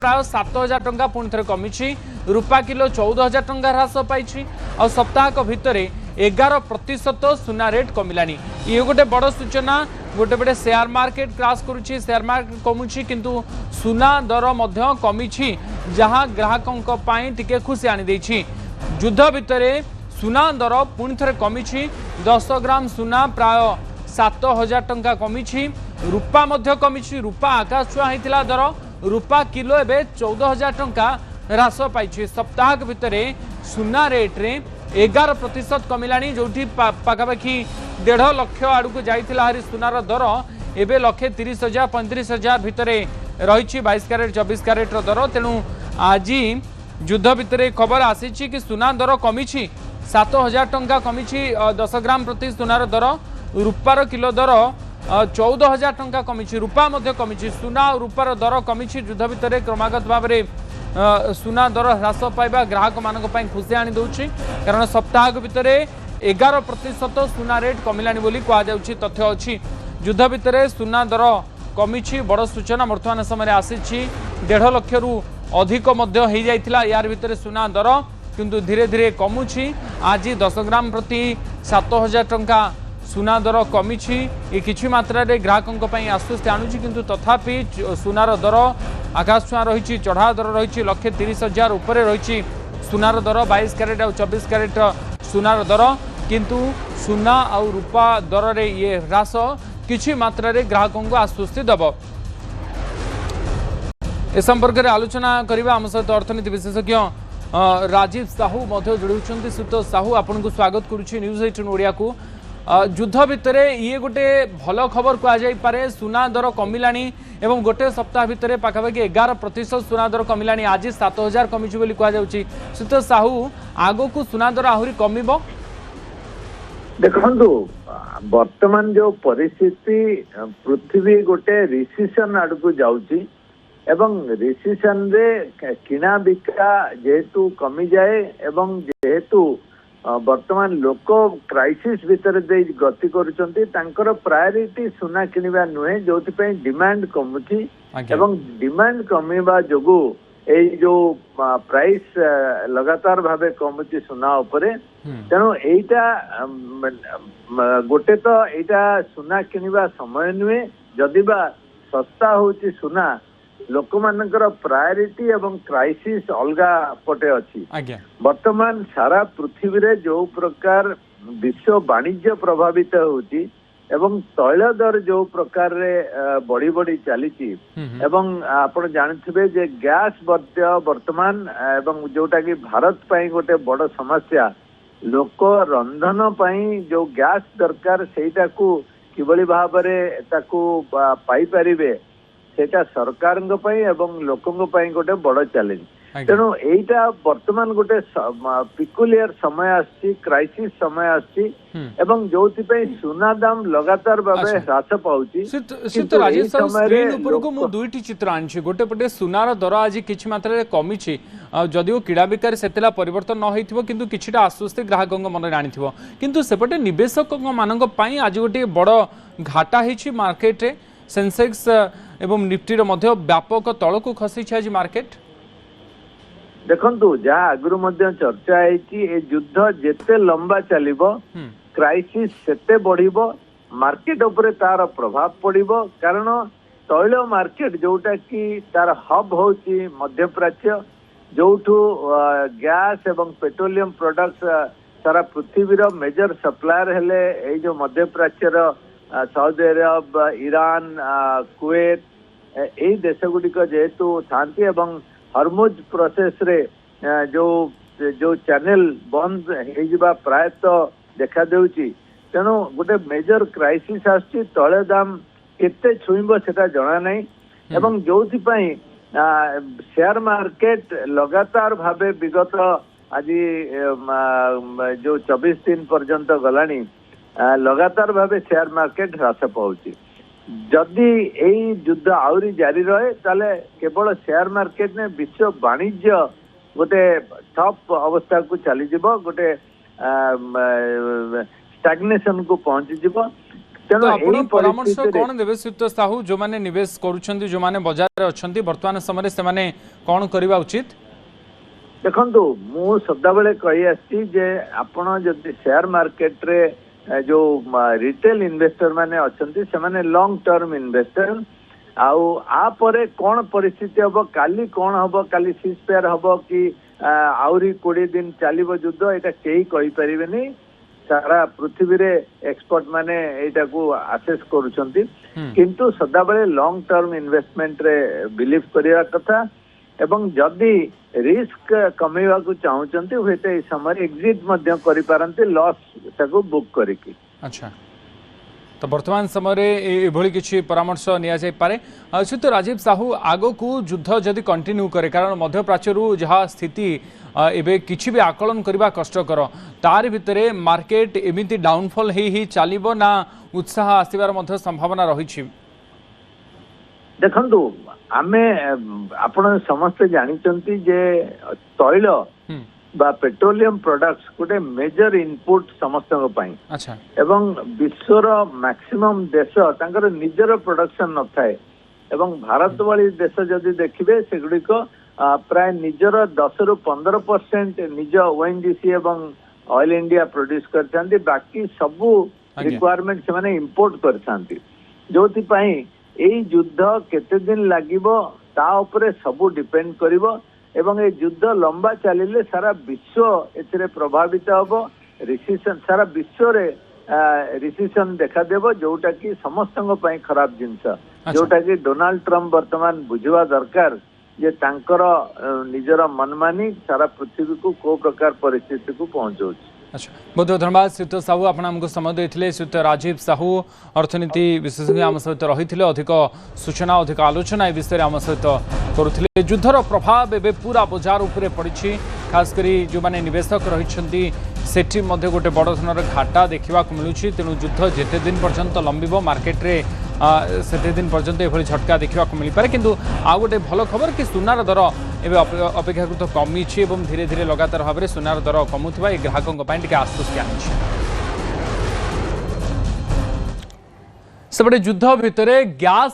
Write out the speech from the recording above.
प्राय 7,000 टंका पुणी थे कमी रूपा किलो 14,000 टंका ह्रास पाई और सप्ताह भितर 11% सुना रेट कमिलानी। ये गोटे बड़ सूचना। गोटे पटे शेयर मार्केट क्राश करुच्ची, शेयर मार्केट कमुची किंतु सुना दर मध्य कमी जहाँ ग्राहकों टिके खुशी आनी युद्ध भितर सुना दर पुणी थे कमी 10 ग्राम सुना प्राय 7,000 टंका कमी रूपा कमी रूपा आकाश छुआ होता दर रूपा किलो एवं 14,000 टंका ह्रास पाई। सप्ताह भितर सुना रेट रे 11% कमिलानी जो पाखापाखि 1.5 लाख आड़क जाइथिला हरी सुनार दर एवं 1,30,000 35,000 भितर रही 22 कैरेट 24 कैरेट दर। तेणु आज युद्ध भितर खबर आसी कि सुना दर कमी 7,000 टंका कमी 10 ग्राम प्रति सुनार दर रूपार किलो दर 14,000 टंका कमी रूपा कमी सुना और रूपार दर कमी युद्ध भितर क्रमागत भाव में सुना दर ह्रास पाइबा ग्राहक मानक खुशी आनी दौची कारण सप्ताह भितर 11% सुना रेट कमिलानी बोली कहुच्छी तथ्य अच्छी। युद्ध भितर सुना दर कमी बड़ सूचना वर्तमान समय आसी 1.5 लाख रु अधिक हो जाइथिला यार भितर सुना दर किंतु धीरे धीरे कमुची। आज 10 ग्राम प्रति 7,000 टंका सुना दर कमी ये किछि मात्रा रे ग्राहकों आश्वस्ति आणुची किंतु तथापि सुनार दर आकाश छुआ रही चढ़ा दर रही 1,30,000 उपर रही सुनार दर 22 कैरेट और 24 कैरेट सुनार दर किंतु सुना और रूपा दर रे ये ह्रास किछि मात्रा रे ग्राहकों को आश्वस्ति दब। ए संपर्क में आलोचना करबा आम सहित अर्थनीति विशेषज्ञ राजीव साहू जोड़ी सुत साहू आपन को स्वागत करुच्ची न्यूज 18 ओडिया को। युद्ध भितर ये गोटे भल खबर कहुपे सुना दर कमिलानी एवं गोटे सप्ताह भितर पाखापाखि 11% सुना दर कमिलानी। आज 7,000 कमी बोली कहुच्छी सुत साहू आगो को सुना दर आहरी कमिबो। देखु वर्तमान जो परिस्थिति पृथ्वी गोटे रिसेशन आड़क जाऊँगी एवं रिसेशन रे किना बिका जेहेतु कमी जाए एवं जेहेतु वर्तमान लोक क्राइसिस भितर दे गति करुचंती तांकर प्रायोरिटी सुना किनिबा नुहे जोथि पे डिमांड कमुची एवं डिमांड कमिबा जोगु ए जो प्राइस लगातार भाबे कमुची सुना उपरे। तेणु एटा गोटे तो एटा सुना किनिबा समय नुहे जदिबा सस्ता होची सुना लोक मानकर प्रायोरिटी एवं क्राइसिस अलगा पटे अच्छी। वर्तमान सारा पृथ्वी रे जो प्रकार विश्व वाणिज्य प्रभावित होती एवं तैल दर जो प्रकार रे बढ़ी बढ़ी चली एवं आपण जानथिबे जे गैस वर्तमान एवं जोटा कि भारत पई गोटे बड़ समस्या लोक रंधन पई जो गैस दरकार सेटा को किबळी भाबरे ताकू पाई परिबे सेटा सरकार एवं लोकों गोटे बड़ चैलेंज। तेणु एटा वर्तमान गोटे पिकुलियर समय आसी क्राइसिस समय आसी एवं जोथि पे सुना दाम लगातार भाबे ह्रास पाउची। राजेश स्क्रीन ऊपर को मु दुईटी चित्र आनछि गोटे पटे सुनार दर आज किछि मात्रा रे कमी छि जदिओ क्रीड़ा बिकार सेतेला परिवर्तन न होइथिबो किंतु किछिटा आश्वस्ति ग्राहकों मन रे आनिथिबो किंतु सेपटे निवेशकों मानक पई आज गोटे बड़ घाटा हिछि मार्केट रे। सेंसेक्स एवं निफ्टी रो मध्य व्यापक तल को खसी आज मार्केट। देखंतु जहाँ आगुरु मध्य चर्चा है युद्ध जेते लंबा चलिबो क्राइसिस सेते बढ़िबो मार्केट उपरे तार प्रभाव पड़िबो कारण तैल मार्केट जोटा कि तार हब होची मध्य प्राच्य जोठू गैस एवं पेट्रोलियम प्रोडक्ट्स सारा पृथ्वी रो मेजर सप्लायर हेले ए जो मध्य प्राच्य रो सऊदी अरब ईरान कुवैत यही देश गुड़िक जेहेतु थांती एवं हरमुज प्रोसेस रे जो जो चैनल बंद हो प्रायतः देखा देउची। तेणु गोटे मेजर क्राइसिस आछि तले दाम केते छुईबो सेटा जणा नहीं एवं जोथि पई शेयर मार्केट लगातार भाबे विगत आज जो 24 दिन पर्यंत गलानी लगातार भावे शेयर मार्केट ह्रास पाउची। जदि यही युद्ध आउरी जारी रहे ताले केवल शेयर मार्केट ने विश्व वाणिज्य गोटे ठप अवस्था को चली जिवो गोटे स्टैग्नेशन को पहुंची जिवो। ତେଣୁ ଆପଣ ଏଇ ପରାମର୍ଶ ପରିସ୍ଥିତିରେ କଣ ଦେବେ ଶ୍ରୀଯୁକ୍ତ ସାହୁ ଯୋଉମାନେ ନିବେଶ କରୁଛନ୍ତି ଯୋଉମାନେ ବଜାରରେ ଅଛନ୍ତି ବର୍ତ୍ତମାନ ସମୟରେ ସେମାନେ କଣ କରିବା ଉଚିତ? ଦେଖନ୍ତୁ ମୁଁ ସଦାବେଳେ କହି ଆସିଛି ଯେ ଆପଣ ଯଦି ସେୟାର ମାର୍କେଟରେ ଯୋଉ ରିଟେଲ ଇନଭେଷ୍ଟର ମାନେ ଅଛନ୍ତି ସେମାନେ ଲଙ୍ଗ ଟର୍ମ ଇନଭେଷ୍ଟର ଆଉ ପରେ କଣ ପରିସ୍ଥିତି ହବ କାଲି କଣ ହବ କାଲି ସିଜଫାୟାର ହବ କି ଆହୁରି 20 ଦିନ ଚାଲିବ ଯୁଦ୍ଧ ଏଇଟା କେହି କହିପାରିବେନି सारा पृथ्वी रे एक्सपर्ट माने एटाकू आसेस करूछंती किंतु सदाबले लॉन्ग टर्म इन्वेस्टमेंट रे बिलीव करिया कथा एवं जदि रिस्क कमेवा को चाहूचंती होते इस समय एग्जिट मध्य करि पारंती लॉस ताको बुक करिकी। अच्छा तो वर्तमान समय एभली किसी परामर्श निया जाय पारे श्रीयुक्त राजीव साहू आगो को युद्ध जदि कंटिन्यू करे कारण मध्य प्राच्यरू जहाँ स्थिति एबे किछि भी आकलन करबा कष्टकर तार भितरे मार्केट एमिति डाउनफॉल ही चलिबो ना उत्साह आसीबार मध्य संभावना रही? देखंतु आमे आपण समस्त जानिचंती जे तैल बा पेट्रोलियम प्रोडक्ट्स गोटे मेजर इनपुट समस्त पाई। अच्छा एवं विश्वर मैक्सिमम देश तांकर निजर प्रोडक्शन न थाए एवं भारत वाली देश जदि देखिबे सेगुडिक प्राय निजर 10 रु 15% निज ओएनजीसी एवं ऑयल इंडिया प्रोड्यूस करथांती बाकी सबु रिक्वायरमेंट से माने इंपोर्ट करथांती जोथि पई एई युद्ध केते दिन लागिबो ता ऊपर सबु डिपेंड करिवो एवं ए युद्ध लंबा चलिले सारा विश्व एथिरे प्रभावित हबो रिसेशन सारा विश्व रे रिसेशन देखा देबो जोटा कि समस्तंग पई खराब जिंस जोटा कि डोनाल्ड ट्रम्प वर्तमान बुझवा दरकार जे तांकर निजर मनमानी सारा पृथ्वी को को प्रकार परिस्थिति को पहुंचौछ। अच्छा बहुत बहुत धन्यवाद श्रीयुक्त साहू आपण हमको समय देते श्रीयुक्त राजीव साहू अर्थनीति विशेषज्ञ आम सहित रही अधिक सूचना अधिक आलोचना ए विषय आम सहित करुले युद्धर प्रभाव एवं पूरा बजार उपरे पड़ी खासकर जो मैंने निवेशक रही सेठी मध्य गोटे बड़ धरन घाटा देखा मिलूँ तेणु युद्ध जिते दिन पर्यंत लंबिब मार्केट रे से दिन पर्यंत ये झटका देखा मिल पारे किंतु आउ गोटे भल खबर कि सुनार दर एवं अपेक्षाकृत कमी धीरे धीरे लगातार भाव में सुनार दर कमुवा ये ग्राहकों टे आश्वस्ति आनी सेपटे युद्ध भितर गैस